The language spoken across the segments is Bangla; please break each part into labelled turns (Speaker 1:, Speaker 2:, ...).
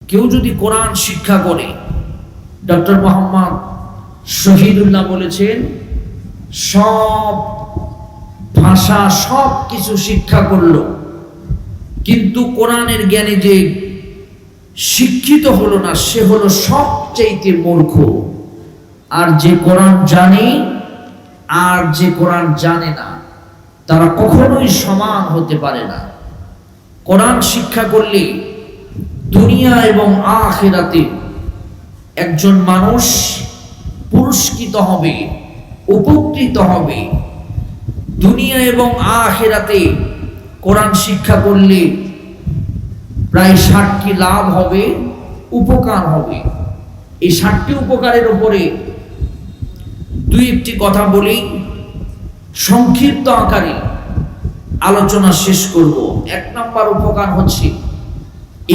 Speaker 1: কেউ যদি কোরআন শিক্ষা করে, ডক্টর মোহাম্মদ শহীদুল্লাহ বলেছেন, সব ভাষা সব কিছু শিক্ষা করলো, কিন্তু কোরআনের জ্ঞানে যে শিক্ষিত হলো না, সে হলো সবচাইতে মূর্খ। আর যে কোরআন জানে আর যে কোরআন জানে না, তারা কখনোই সমান হতে পারে না। কোরআন শিক্ষা করলে দুনিয়া এবং আখিরাতে একজন মানুষ পুরস্কৃত হবে, উপকৃত হবে। দুনিয়া এবং আখিরাতে কোরআন শিক্ষা করলে প্রায় 60টি লাভ হবে, উপকার হবে। এই 60টি উপকারের উপরে দুই একটি কথা বলি, সংক্ষিপ্ত আকারে আলোচনা শেষ করব। 1 নম্বর উপকার হচ্ছে,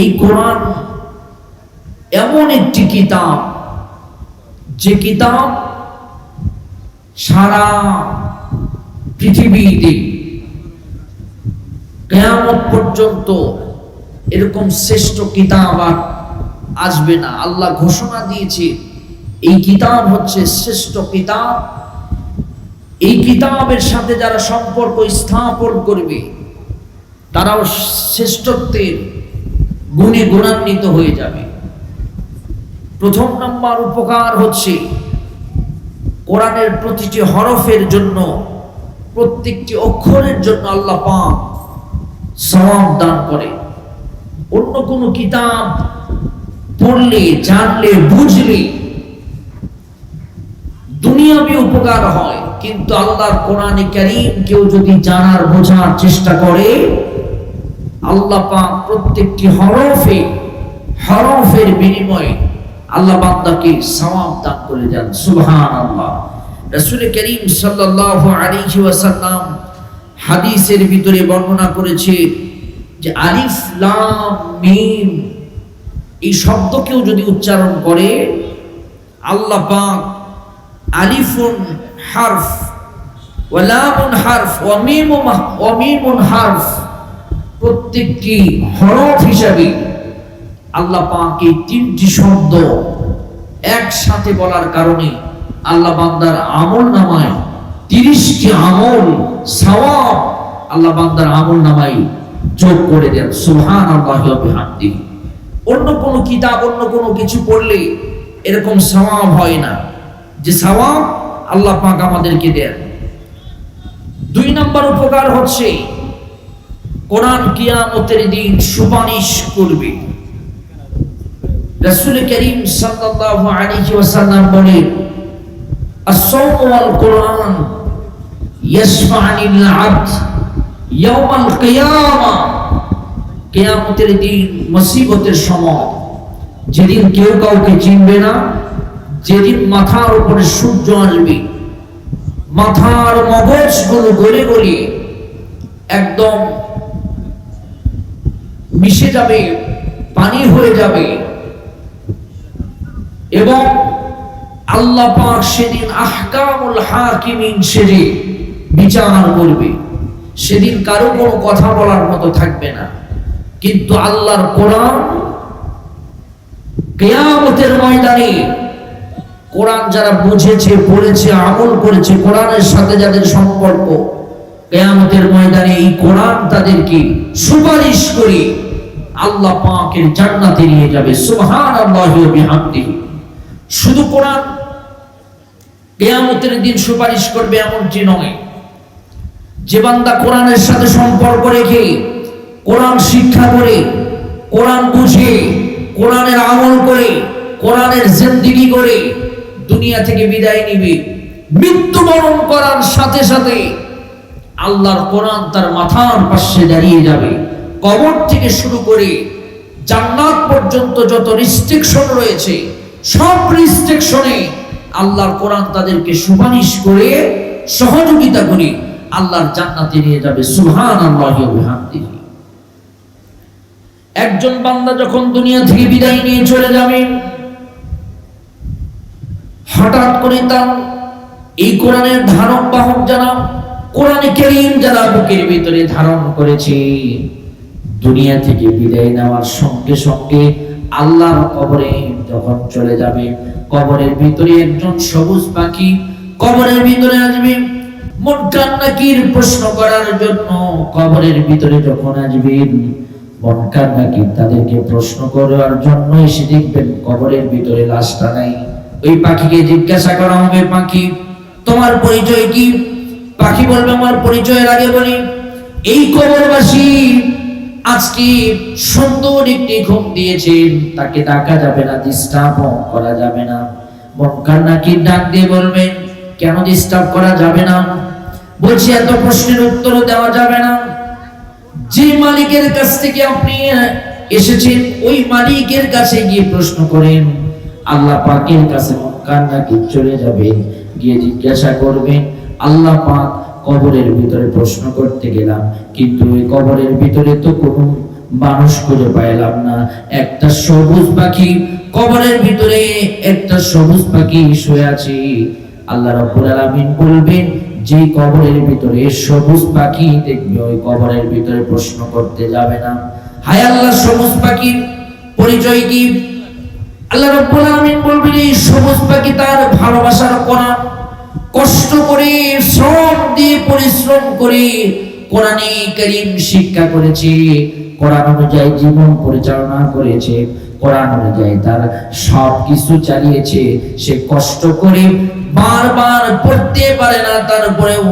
Speaker 1: এই কোরআন এমন একটি কিতাব, যে কিতাব সারা পৃথিবীতে কিয়ামত পর্যন্ত এরকম শ্রেষ্ঠ কিতাব আর আসবে না। আল্লাহ ঘোষণা দিয়েছে এই কিতাব হচ্ছে শ্রেষ্ঠ কিতাব। এই কিতাবের সাথে যারা সম্পর্ক স্থাপন করবে, তারাও শ্রেষ্ঠত্বের গুণে গুণান্বিত হয়ে যাবে। প্রথম নম্বর উপকার হচ্ছে, কোরআনের প্রতিটি হরফের জন্য, প্রত্যেকটি অক্ষরের জন্য আল্লাহ পাক সওয়াব দান করে। অন্য কোনো কিতাব পড়লে, জানলে, বুঝলে দুনিয়াবি উপকার হয়, কিন্তু আল্লাহর কোরআনে কারীম কেউ যদি জানার বোঝার চেষ্টা করে, আল্লাহ পাক প্রত্যেকটি হরফের বিনিময়ে আল্লাহ বান্দাকে সওয়াব দান করে যান। সুবহানাল্লাহ। রাসূল করিম সাল্লাল্লাহু আলাইহি ওয়াসাল্লাম হাদিসের ভিতরে বর্ণনা করেছে যে আলিফ লাম মিম এই শব্দকেও যদি উচ্চারণ করে, আল্লাহ পাক আলিফুন হারফ ওয়া লামুন হারফ ওয়া মিমুন হারফ, প্রত্যেকটি হরফ হিসাবে আল্লাহ পাক এই 3টি শব্দ একসাথে বলার কারণে আল্লাহ বান্দার আমল নামায় 30টি আমল সওয়াব আল্লাহ বান্দার আমল নামায় যোগ করে দেন। সুবহানাল্লাহি ওয়া বিহামদিহি। অন্য কোনো কিতাব, অন্য কোনো কিছু পড়লে এরকম সওয়াব হয় না, যে সওয়াব আল্লাহ পাক আমাদেরকে দেন। 2 নম্বর উপকার হচ্ছে, কোরআন কিয়ামতের দিন সুপারিশ করবে। রাসূল করিম সাল্লাল্লাহু আলাইহি ওয়াসাল্লাম বলেন, আস-সাওম ওয়াল কোরআন ইয়াশফা'নিল আবদ ইয়াওমাল কিয়ামা। কিয়ামতের দিন, মুসিবতের সময়, যেদিন কেউ কাউকে চিনবে না, যেদিন মাথার উপরে সূর্য আসবে, মাথার মগজগুলো গলে গলে একদম মিশে যাবে, পানি হয়ে যাবে, এবং আল্লাহ পাক সেদিন আহকামুল হাকিমিন সেজে বিচার করবে। সেদিন কারো কোনো কথা বলার মতো থাকবে না। কিন্তু আল্লাহর কোরআন কিয়ামতের ময়দানে, কোরআন যারা বুঝেছে, পড়েছে, আমল করেছে, কোরআনের সাথে যাদের সম্পর্ক, কিয়ামতের ময়দানে এই কোরআন তাদেরকে সুপারিশ করে আল্লাহ পাকের জান্নাতে নিয়ে যাবে। সুবহানাল্লাহি ওয়া বিহামদিহি। শুধু কোরআন কিয়ামতের দিন সুপারিশ করবে এমনটি নয়। যে বান্দা কোরআনের সাথে সম্পর্ক রেখে, কোরআন শিক্ষা করে, কোরআন বুঝে, কোরআনের আমল করে, কোরআনের জিন্দেগি করে দুনিয়া থেকে বিদায় নিবে, মৃত্যুবরণ করার সাথে সাথে আল্লাহর কোরআন তার মাথার পাশে দাঁড়িয়ে যাবে। কবর থেকে শুরু করে জান্নাত পর্যন্ত যত রিস্ট্রিকশন রয়েছে, সব রিস্ট্রিকশনে আল্লাহর কোরআন তাদেরকে সুপারিশ করে, সহযোগিতা করে আল্লাহর জান্নাতে নিয়ে যাবে। সুবহানাল্লাহি ওয়া বিহামদিহি। একজন বান্দা যখন দুনিয়া থেকে বিদায় নিয়ে চলে যাবে, হঠাৎ করে তার এই কোরআনের ধারক বাহক যারা, কোরআনে কারীম যারা বুকের ভিতরে ধারণ করেছে, দুনিয়া থেকে বিদায় নেওয়ার সঙ্গে সঙ্গে আল্লাহর কবরে যখন চলে যাবে, কবরের ভিতরে একজন সবুজ পাখি কবরের ভিতরে আসবে মুনকার নাকির প্রশ্ন করার জন্য। কবরের ভিতরে যখন আসবেন মুনকার নাকির তাদেরকে প্রশ্ন করার জন্য এসে দেখবেন কবরের ভিতরে লাশটা নাই। ওই পাখিকে জিজ্ঞাসা করা হবে, পাখি তোমার পরিচয় কি? পাখি বলবে আমার পরিচয়ের আগে বলি, এই কবরবাসী আজকে সুন্দর একটি ঘুম দিয়েছেন, তাকে ডাকা যাবে না, ডিস্টার্ব করা যাবে না। মুনকার নাকির ডাক দিয়ে বলবেন কেন ডিস্টার্ব করা যাবে না? বলছি এত প্রশ্নের উত্তর দেওয়া যাবে না। যে মালিকের কাছ থেকে আপনি এসেছেন ওই মালিকের কাছে গিয়ে প্রশ্ন করেন। আল্লাহ পাকের কাছে মুনকার নাকির চলে যাবে, গিয়ে জিজ্ঞাসা করবেন আল্লাহ পাক কবরের ভিতরে প্রশ্ন করতে গেলাম কিন্তু ওই কবরের ভিতরে তো কোনো মানুষ খুঁজে পাইলাম না, একটা সবুজ পাখি কবরের ভিতরে, একটা সবুজ পাখি শুয়ে আছে। আল্লাহ রাব্বুল আলামিন বলবেন যে কবরের ভিতরে সবুজ পাখি দেখবে ওই কবরের ভিতরে প্রশ্ন করতে যাবে না। হায় আল্লাহ, সবুজ পাখির পরিচয় কি? আল্লাহ রাব্বুল আলামিন বলবেন এই সবুজ পাখি তার ভালোবাসার কোরআন কষ্ট করে শ্রম দিয়ে পরিশ্রম করে কোরআনে কারীম শিক্ষা করেছে, কোরআন অনুযায়ী জীবন পরিচালনা করেছে, কোরআন অনুযায়ী তার সবকিছু চালিয়েছে। সে কষ্ট করে বারবার পড়তে পারে না, তারপরেও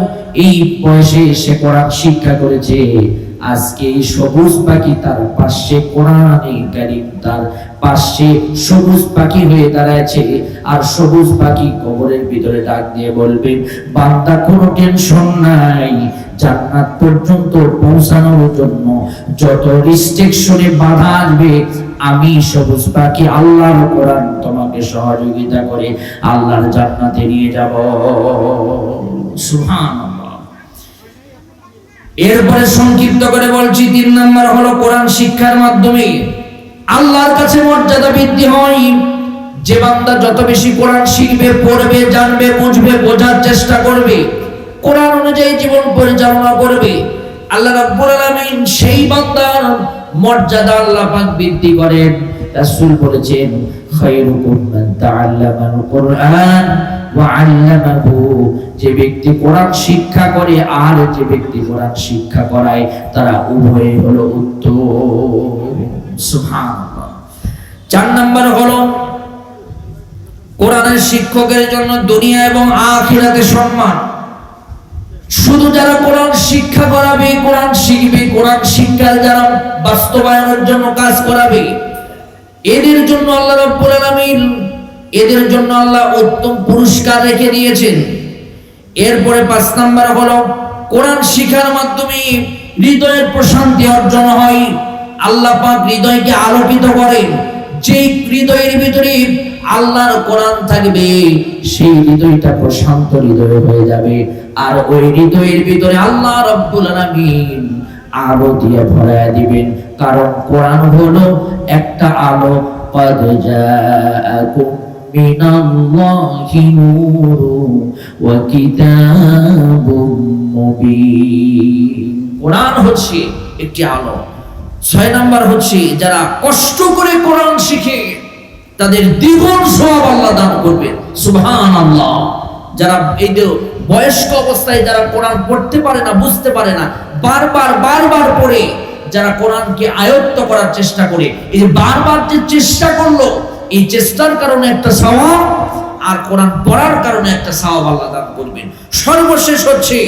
Speaker 1: এই বয়সে সে কোরআন শিক্ষা করেছে। আজকে এই সবুজ পাখি তার পাশে কোরআনে কারীম তার পাশে সবুজ পাখি হয়ে দাঁড়াচ্ছে। আর সবুজ পাখি কবরের ভিতরে ডাক দিয়ে বলবে বান্দা কোনো টেনশন নাই, জান্নাত পর্যন্ত পৌঁছানোর জন্য যত রিস্ট্রিকশনে বাধা আসবে আমি সবুজ পাখি আল্লাহর কোরআন তোমাকে সহযোগিতা করে আল্লাহর জান্নাতে নিয়ে যাব। সুবহানাল্লাহ। এরপরে সংক্ষিপ্ত করে বলছি, 3 নাম্বার হলো কোরআন শিক্ষার মাধ্যমে আল্লাহর কাছে মর্যাদা বৃদ্ধি হয়। যে বান্দা যত বেশি কোরআন শিখবে, পড়বে, জানবে, বুঝবে, বোঝার চেষ্টা করবে, কোরআন অনুযায়ী জীবন পরিচালনা করবে, আল্লাহ রাব্বুল আলামিন সেই বান্দার মর্যাদা আল্লাহ পাক বৃদ্ধি করেন। রাসূল বলেছেন খায়রুকুম মান তাআল্লামাল কুরআন ওয়া আল্লামাহু, যে ব্যক্তি কোরআন শিক্ষা করে আর যে ব্যক্তি কোরআন শিক্ষা করায় তারা উভয়ই হলো উত্তম। সুবহানাল্লাহ। 4 নাম্বার হলো কোরআনের শিক্ষকের জন্য দুনিয়া এবং আখিরাতে সম্মান। শুধু যারা কোরআন শিক্ষা করাবে, কোরআন শিখবে, কোরআন শিক্ষার যারা বাস্তবায়নের জন্য কাজ করাবে, এদের জন্য আল্লাহ রাব্বুল আলামিন এদের জন্য আল্লাহ উত্তম পুরস্কার রেখে দিয়েছেন। এরপরে 5 নাম্বার হলো কোরআন শিক্ষার মাধ্যমে হৃদয়ের প্রশান্তি অর্জন হয়। আল্লাহ পাক হৃদয়কে আলোকিত করেন। যেই হৃদয়ের ভিতরে আল্লাহর কোরআন থাকবে সেই হৃদয়টা প্রশান্ত হৃদয় হয়ে যাবে। আর ওই হৃদয়ের ভিতরে আল্লাহ রাব্বুল আলামিন আলো দিয়ে ভরায় দিবেন, কারণ কোরআন হলো একটা আলো। قد جاءكم من الله نور وكتاب مبين। কোরআন হচ্ছে একটি আলো। 6 নাম্বার হচ্ছে যারা কষ্ট করে কোরআন শিখে তাদের দ্বিগুণ সওয়াব আল্লাহ দান করবেন। সুবহানাল্লাহ। যারা এই যে বয়স্ক অবস্থায় যারা কোরআন পড়তে পারে না, বুঝতে পারে না, বারবার পড়ে যারা কোরআনকে আয়ত্ত করার চেষ্টা করে, এই যে বারবার যে চেষ্টা করলো, এই চেষ্টার কারণে একটা সওয়াব আর কোরআন পড়ার কারণে একটা সওয়াব আল্লাহ দান করবেন। সর্বশেষ হচ্ছে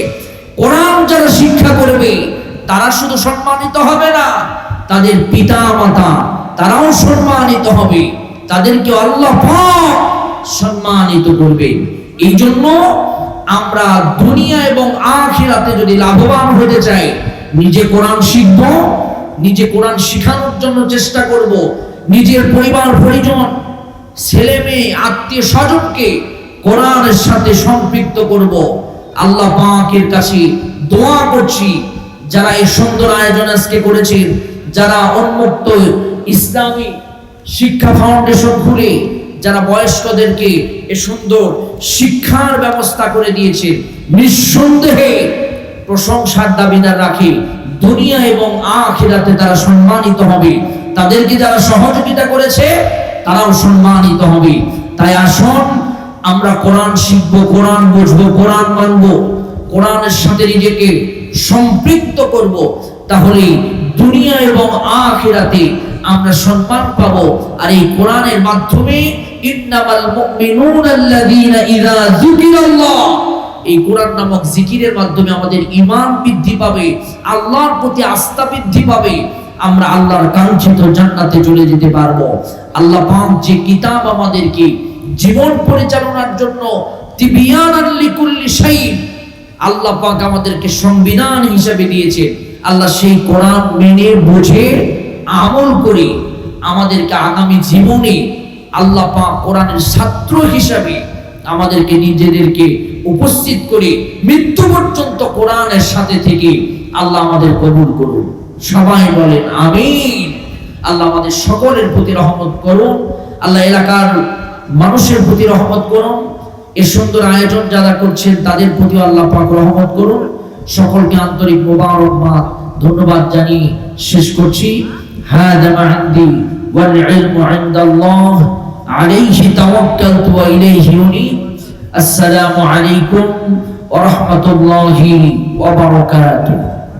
Speaker 1: কোরআন যারা শিক্ষা করবে তারা শুধু সম্মানিত হবে না, তাদের পিতা মাতা তারাও সম্মানিত হবে, তাদেরকে আল্লাহ পাক সম্মানিত করবে। এই জন্য আমরা দুনিয়া এবং আখিরাতে যদি লাভবান হতে চাই, নিজে কোরআন শিখব, নিজে কোরআন শেখানোর জন্য চেষ্টা করব, নিজের পরিবার পরিজন, ছেলে মেয়ে, আত্মীয় স্বজনকে কোরআনের সাথে সম্পৃক্ত করব। আল্লাহ পাকের কাছে দোয়া করছি যারা এই সুন্দর আয়োজন আজকে করেছেন, যারা উন্মুক্ত ইসলামী শিক্ষা ফাউন্ডেশন খুলে যারা বয়স্কদেরকে এই সুন্দর শিক্ষার ব্যবস্থা করে দিয়েছে, নিঃসন্দেহে প্রশংসার দাবিদার রাখে। দুনিয়া এবং আখিরাতে তারা সম্মানিত হবে। তাদেরকে যারা সহযোগিতা করেছে তারাও সম্মানিত হবে। তাই আসুন আমরা কোরআন শিখবো, কোরআন বুঝবো, কোরআন মানবো, কোরআনের সাথে নিজেকে সম্পৃক্ত করব, তাহলে দুনিয়া এবং আখিরাতে আমরা সম্মান পাবো। আর এই কোরআনের মাধ্যমে ইন্নামাল মুমিনুনা আল্লাযীনা ইযা যুকিরাল্লাহ, এই কোরআন নামক জিকিরের মাধ্যমে আমাদের ঈমান বৃদ্ধি পাবে, আল্লাহর প্রতি আস্থা বৃদ্ধি পাবে, আমরা আল্লাহর কাঙ্ক্ষিত জান্নাতে চলে যেতে পারবো। আল্লাহ পাক যে কিতাব আমাদেরকে জীবন পরিচালনার জন্য তিবিয়ানান লিকুল্লি শাই, আল্লাহ পাক আমাদেরকে সংবিধান হিসেবে দিয়েছে। আল্লাহ সেই কোরআন মেনে বুঝে আমল করে আমাদেরকে আগামী জীবনে আল্লাহ পাক কোরআনের ছাত্র হিসেবে আমাদেরকে নিজেদেরকে উপস্থিত করে মৃত্যু পর্যন্ত কোরআনের সাথে থেকে আল্লাহ আমাদের কবুল করুন। সবাই বলেন আমিন। আল্লাহ আমাদের সকলের প্রতি রহমত করুন। আল্লাহ এলাকার মানুষের প্রতি রহমত করুন। এই সুন্দর আয়োজন যারা করছেন তাদের প্রতি আল্লাহ পাক রহমত করুন। সকলকে আন্তরিক মোবারকবাদ ধন্যবাদ জানিয়ে শেষ করছি। হাযা মা ইনদি ওয়াল ইলমু ইনদাল্লাহ আলাইহি তাওয়াক্কালতু ওয়া ইলাইহি উনীব। আসসালামু আলাইকুম ওয়া রাহমাতুল্লাহি ওয়া বারাকাতুহু।